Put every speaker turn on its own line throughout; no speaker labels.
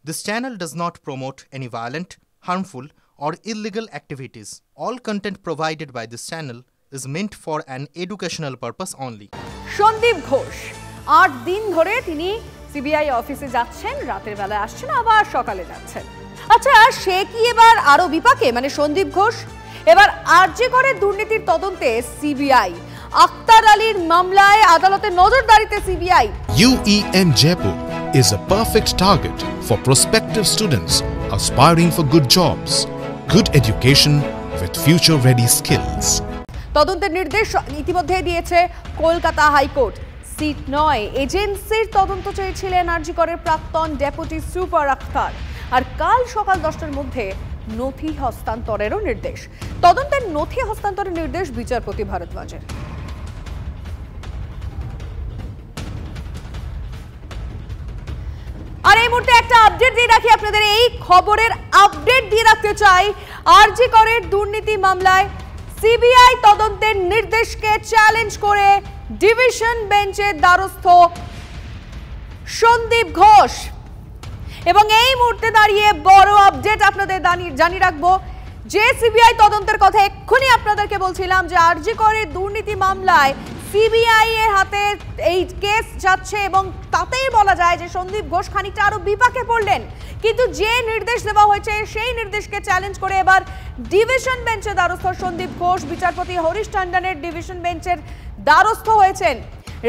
This channel does not promote any violent, harmful, or illegal activities. All content provided by this channel is meant for an educational purpose only.
Sandeep Ghosh 8 দিন ধরে তিনি CBI অফিসে যাচ্ছেন, রাতের বেলায় আসছেন, আবার সকালে যাচ্ছেন। আচ্ছা, সে কি এবার আরো বিপাকে, মানে সন্দীপ ঘোষ এবার আরজি করে দুর্নীতির তদন্তে সিবিআই, আক্তার আলীর মামলায় আদালতে নজরদারিতে CBI.
UEM Jaipur is a perfect target for prospective students aspiring for good jobs, good education with future-ready skills.
তদন্তের নির্দেশ ইতিমধ্যে দিয়েছে কলকাতা হাইকোর্ট। সিট নয়, এজেন্সির তদন্ত চেয়েছিলেন আরজি করের প্রাক্তন ডেপুটি সুপার আক্তার। আর কাল সকাল 10টার মধ্যে নথি হস্তান্তরেরও নির্দেশ। তদন্তের নথি হস্তান্তরের নির্দেশ বিচারপতি ভারদ্বাজের। আর এই মুহূর্তে একটা আপডেট দিয়ে রাখি আপনাদের, এই খবরের আপডেট দিয়ে রাখতে চাই। আরজি করের দুর্নীতি মামলায় সিবিআই তদন্তের নির্দেশকে চ্যালেঞ্জ করে ডিভিশন বেঞ্চের দ্বারস্থ সন্দীপ ঘোষ। এবং এই মুহূর্তে দাঁড়িয়ে বড় আপডেট আপনাদের জানিয়ে রাখবো যে সিবিআই তদন্তের কথা এক্ষুনি আপনাদেরকে বলছিলাম, যে আরজি করের দুর্নীতি মামলায় সিবিআই এর হাতে এই কেস যাচ্ছে এবং তাতেই বলা যায় যে সন্দীপ ঘোষ খানিকটা আরো বিপাকে পড়লেন। কিন্তু যে নির্দেশ দেওয়া হয়েছে সেই নির্দেশকে চ্যালেঞ্জ করে এবার ডিভিশন বেঞ্চের দ্বারস্থ সন্দীপ ঘোষ বিচারপতি হরিশ টন্ডনের ডিভিশন বেঞ্চের দ্বারস্থ হয়েছেন।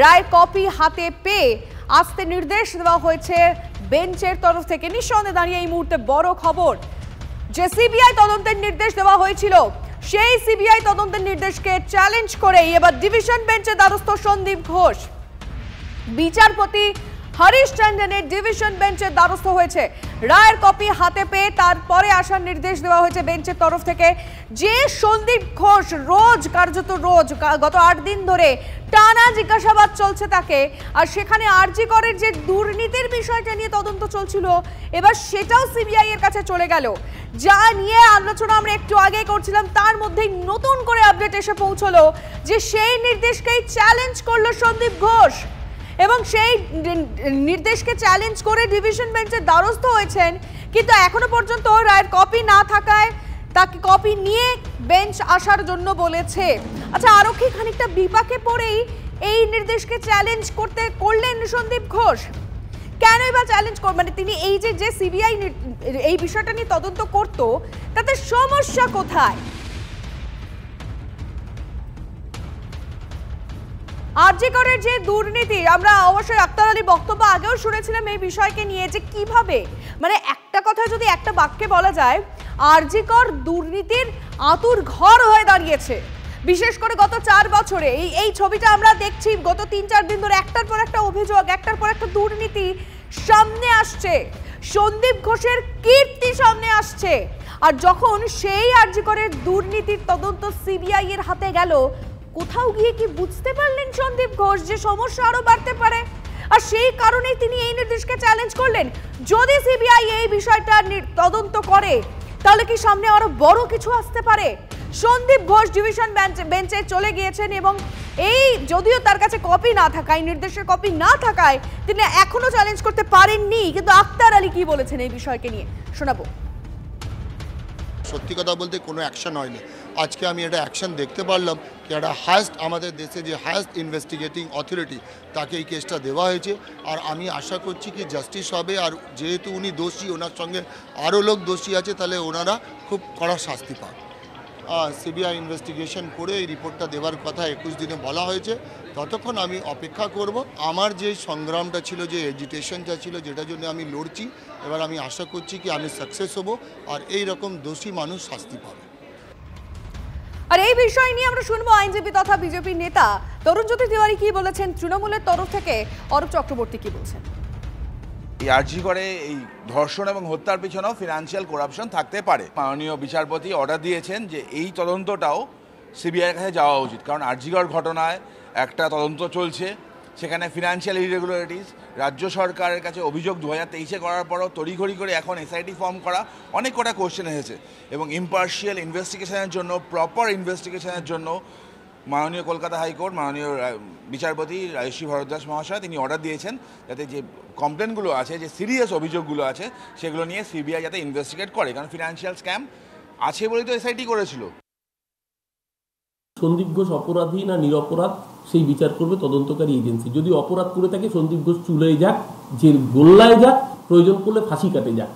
রায়ের কপি হাতে পেয়ে আসতে নির্দেশ দেওয়া হয়েছে বেঞ্চের তরফ থেকে। নিঃসন্দেহে দাঁড়িয়ে এই মুহূর্তে বড় খবর যে সিবিআই তদন্তের নির্দেশ দেওয়া হয়েছিল, সেই সিবিআই তদন্তের নির্দেশকে চ্যালেঞ্জ করেই এবার ডিভিশন বেঞ্চের দ্বারস্থ সন্দীপ ঘোষ বিচারপতি হরিশ টন্ডনের ডিভিশন বেঞ্চের দ্বারস্থ হয়েছে। রায়ের কপি হাতে পেয়ে তারপরে আসার নির্দেশ দেওয়া হয়েছে বেঞ্চের তরফ থেকে। যে সন্দীপ ঘোষ কার্যত রোজ গত 8 দিন ধরে টানা জিজ্ঞাসাবাদ চলছে তাকে, আর সেখানে আরজি করের যে দুর্নীতির বিষয়টা নিয়ে তদন্ত চলছিল, এবার সেটাও সিবিআই এর কাছে চলে গেল। যা নিয়ে আলোচনা আমরা একটু আগে করছিলাম, তার মধ্যেই নতুন করে আপডেট এসে পৌঁছলো যে সেই নির্দেশকেই চ্যালেঞ্জ করলো সন্দীপ ঘোষ এবং সেই নির্দেশকে চ্যালেঞ্জ করে ডিভিশন বেঞ্চের দ্বারস্থ হয়েছেন। কিন্তু এখনো পর্যন্ত রায়ের কপি না থাকায় তাকে কপি নিয়ে বেঞ্চ আসার জন্য বলেছে। আচ্ছা, আরক্ষী খানিকটা বিপাকে পড়েই এই নির্দেশকে চ্যালেঞ্জ করলেন সন্দীপ ঘোষ। কেনই বা চ্যালেঞ্জ মানে তিনি এই যে সিবিআই এই বিষয়টা নিয়ে তদন্ত করত, তাতে সমস্যা কোথায়? আরজি করের যে দুর্নীতি, আমরা অবশ্যই আক্তার আলী বক্তব্য আগেও শুনেছিলাম এই বিষয়কে নিয়ে, যে কিভাবে, মানে একটা কথা যদি একটা বাক্যে বলা যায়, আরজি কর দুর্নীতির আতুর ঘর হয়ে দাঁড়িয়েছে। বিশেষ করে গত 4 বছরে এই ছবিটা আমরা দেখছি, গত 3-4 দিন ধরে একটার পর একটা অভিযোগ, একটার পর একটা দুর্নীতি সামনে আসছে, সন্দীপ ঘোষের কীর্তি সামনে আসছে। আর যখন সেই আরজি করের দুর্নীতির তদন্ত সিবিআই এর হাতে গেল, কোথাও গিয়ে কি বুঝতে পারলেন সন্দীপ ঘোষ যে সমস্যা আরো বাড়তে পারে, আর সেই কারণেই তিনি এই নির্দেশকে চ্যালেঞ্জ করলেন। যদি সিবিআই এই বিষয়টা তদন্ত করে তাহলে কি সামনে আরো বড় কিছু আসতে পারে? সন্দীপ ঘোষ ডিভিশন বেঞ্চে চলে গিয়েছেন এবং এই যদিও তার কাছে কপি না থাকায়, নির্দেশের কপি না থাকায় তিনি এখনো চ্যালেঞ্জ করতে পারেননি। কিন্তু আক্তার আলী কি বলেছেন এই বিষয়কে নিয়ে শোনাবো।
সত্যি কথা বলতে কোনো অ্যাকশন হয়নি। আজকে আমি একটা অ্যাকশন দেখতে পারলাম কি একটা হায়েস্ট, আমাদের দেশে যে হায়েস্ট ইনভেস্টিগেটিং অথরিটি, তাকে এই কেসটা দেওয়া হয়েছে। আর আমি আশা করছি কি জাস্টিস হবে। আর যেহেতু উনি দোষী, ওনার সঙ্গে আরও লোক দোষী আছে, তাহলে ওনারা খুব কড়া শাস্তি পান। সিবিআই ইনভেস্টিগেশন করে এই রিপোর্টটা দেওয়ার কথা 21 দিনে বলা হয়েছে। ততক্ষণ আমি অপেক্ষা করব। আমার যে সংগ্রামটা ছিল, যে এজিটেশনটা ছিল, যেটার জন্য আমি লড়ছি, এবার আমি আশা করছি কি আমি সাকসেস হব আর এই রকম দোষী মানুষ শাস্তি পাবে।
আর এই বিষয় নিয়ে আমরা শুনবো আইনজীবী তথা বিজেপি নেতা তরুণজ্যোতি তিওয়ারি কি বলেছেন, তৃণমূলের তরফ থেকে অরূপ চক্রবর্তী কি বলছেন।
আরজি করে এই ধর্ষণ এবং হত্যার পিছনেও ফিনান্সিয়াল করাপশন থাকতে পারে। মাননীয় বিচারপতি অর্ডার দিয়েছেন যে এই তদন্তটাও সিবিআইয়ের কাছে যাওয়া উচিত, কারণ আরজিকর ঘটনায় একটা তদন্ত চলছে, সেখানে ফিনান্সিয়াল ইরেগুলারিটিস, রাজ্য সরকারের কাছে অভিযোগ 2023-এ করার পরও তড়িঘড়ি করে এখন এসআইটি ফর্ম করা, অনেক কটা কোশ্চেন এসেছে এবং ইম্পার্শিয়াল ইনভেস্টিগেশনের জন্য, প্রপার ইনভেস্টিগেশনের জন্য মাননীয় কলকাতা হাইকোর্ট মাননীয় বিচারপতি রাজশ্রী ভরদ্বাজ মহাশয় তিনি অর্ডার দিয়েছেন যাতে যে কমপ্লেনগুলো আছে, যে সিরিয়াস অভিযোগগুলো আছে, সেগুলো নিয়ে সিবিআই যাতে ইনভেস্টিগেট করে, কারণ ফিনান্সিয়াল স্ক্যাম আছে বলেই তো এসআইটি করেছিল।
সন্দীপ ঘোষ অপরাধী না নিরপরাধ সেই বিচার করবে তদন্তকারী এজেন্সি। যদি অপরাধ করে থাকে সন্দীপ ঘোষ চুলোয় যাক, যে গোল্লায় যাক, প্রয়োজন করলে ফাঁসি কাটে যাক,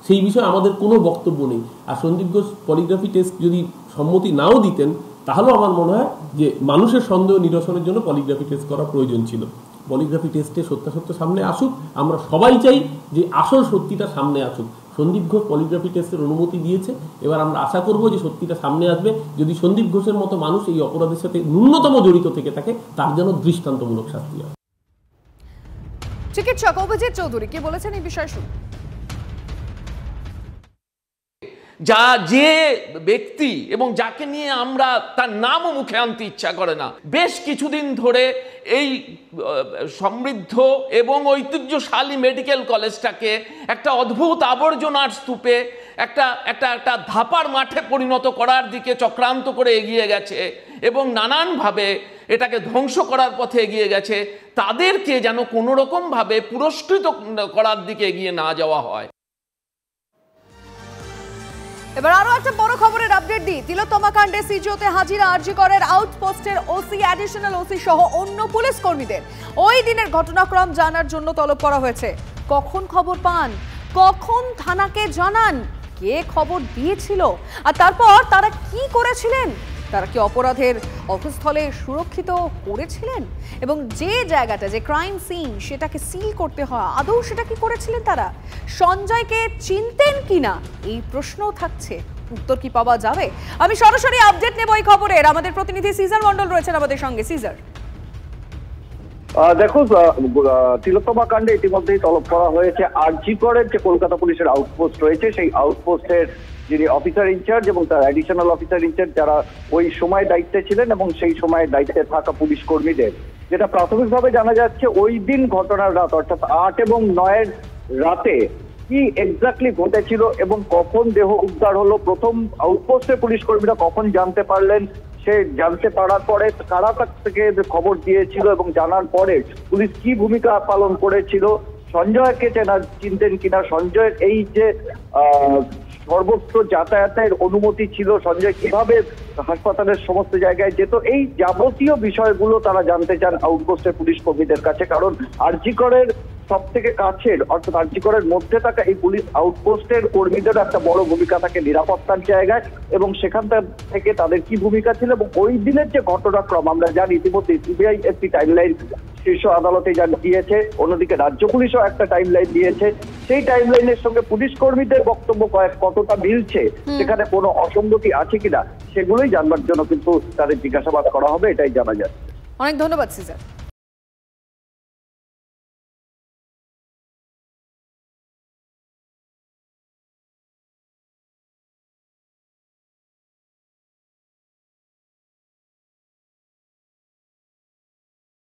সেই বিষয়ে আমাদের কোনো বক্তব্য নেই। আর সন্দীপ ঘোষ পলিগ্রাফি টেস্ট যদি সম্মতি নাও দিতেন, তাহলেও আমার মনে হয় যে মানুষের সন্দেহ নিরসনের জন্য পলিগ্রাফি টেস্ট করা প্রয়োজন ছিল। পলিগ্রাফি টেস্টে সত্যাসত্য সামনে আসুক, আমরা সবাই চাই যে আসল সত্যিটা সামনে আসুক। সন্দীপ ঘোষ পলিগ্রাফি টেস্টের অনুমতি দিয়েছে, এবার আমরা আশা করব যে সত্যিটা সামনে আসবে। যদি সন্দীপ ঘোষের মতো মানুষ এই অপরাধের সাথে ন্যূনতম জড়িত থেকে থাকে, তার যেন দৃষ্টান্তমূলক শাস্তি হয়।
চিকিৎসক অভিজিৎ চৌধুরী কি বলেছেন এই বিষয়ে শুনুন।
যে ব্যক্তি এবং যাকে নিয়ে আমরা তার নামও মুখে আনতে ইচ্ছা করে না, বেশ কিছুদিন ধরে এই সমৃদ্ধ এবং ঐতিহ্যশালী মেডিকেল কলেজটাকে একটা অদ্ভুত আবর্জনার স্তূপে একটা ধাপার মাঠে পরিণত করার দিকে চক্রান্ত করে এগিয়ে গেছে এবং নানানভাবে এটাকে ধ্বংস করার পথে এগিয়ে গেছে, তাদেরকে যেন কোনো রকমভাবে পুরস্কৃত করার দিকে এগিয়ে না যাওয়া হয়।
এবার আরো একটা বড় খবরের আপডেট দিই। তিলোত্তমা কাণ্ডে সিজিওতে হাজিরা আরজি করের আউটপোস্টের ওসি, অ্যাডিশনাল ওসি সহ অন্য পুলিশ কর্মীদের ওই দিনের ঘটনাক্রম জানার জন্য তলব করা হয়েছে। কখন খবর পান, কখন থানাকে জানান, কে খবর দিয়েছিল, আর তারপর তারা কি করেছিলেন, তারা কি অপরাধের অবস্থলে সুরক্ষিত করেছিলেন, এবং যে জায়গাটা যে ক্রাইম সিন সেটাকে সিল করতে হয় আদৌ সেটা কি করেছিলেন তারা, সঞ্জয়কে চিনতেন কিনা এই প্রশ্নও থাকছে। উত্তর কি পাওয়া যাবে? আমি সরাসরি আপডেট নেব এই খবরের। আমাদের প্রতিনিধি সিজার মন্ডল রয়েছেন আমাদের সঙ্গে। সিজার,
দেখো, তিলোত্তমা কাণ্ডে ইতিমধ্যেই তলব করা হয়েছে আরজি করের যে কলকাতা পুলিশের আউটপোস্ট রয়েছে, সেই আউটপোস্টের যিনি অফিসার ইনচার্জ এবং তার অ্যাডিশনাল অফিসার ইনচার্জ, যারা ওই সময় দায়িত্বে ছিলেন এবং সেই সময় দায়িত্বে থাকা পুলিশ কর্মীদের। যেটা প্রাথমিকভাবে জানা যাচ্ছে, ওই দিন ঘটনার রাত অর্থাৎ 8 এবং 9 রাতে কি এক্স্যাক্টলি ঘটেছিল এবং কখন দেহ উদ্ধার হলো, প্রথম আউটপোস্টের পুলিশ কর্মীরা কখন জানতে পারলেন, সে জানতে পারার পরে কারা কাছ থেকে খবর দিয়েছিল এবং জানার পরে পুলিশ কি ভূমিকা পালন করেছিল, সঞ্জয়কে চিনতেন কিনা, সঞ্জয়ের এই যে সর্বত্র যাতায়াতের অনুমতি ছিল, সঞ্জয় কিভাবে হাসপাতালের সমস্ত জায়গায় যেত, এই যাবতীয় বিষয়গুলো তারা জানতে চান আউটপোস্টের পুলিশ কর্মীদের কাছে। কারণ আরজি করের সব থেকে কাছের অর্থাৎ আরজি করের মধ্যে থাকা এই পুলিশ আউটপোস্টের কর্মীদের একটা বড় ভূমিকা থাকে নিরাপত্তার জায়গায়, এবং সেখান থেকে তাদের কি ভূমিকা ছিল এবং ওই দিনের যে ঘটনাক্রম আমরা জানি ইতিমধ্যে সিবিআই একটি টাইমলাইন শীর্ষ আদালতে দিয়েছে, অন্যদিকে রাজ্য পুলিশও একটা টাইমলাইন দিয়েছে। সেই টাইমলাইনের সঙ্গে পুলিশ কর্মীদের বক্তব্য কতটা মিলছে, সেখানে কোনো অসঙ্গতি আছে কিনা, সেগুলোই জানবার জন্য কিন্তু তাদের জিজ্ঞাসাবাদ করা হবে, এটাই জানা যাচ্ছে।
অনেক ধন্যবাদ সিজার।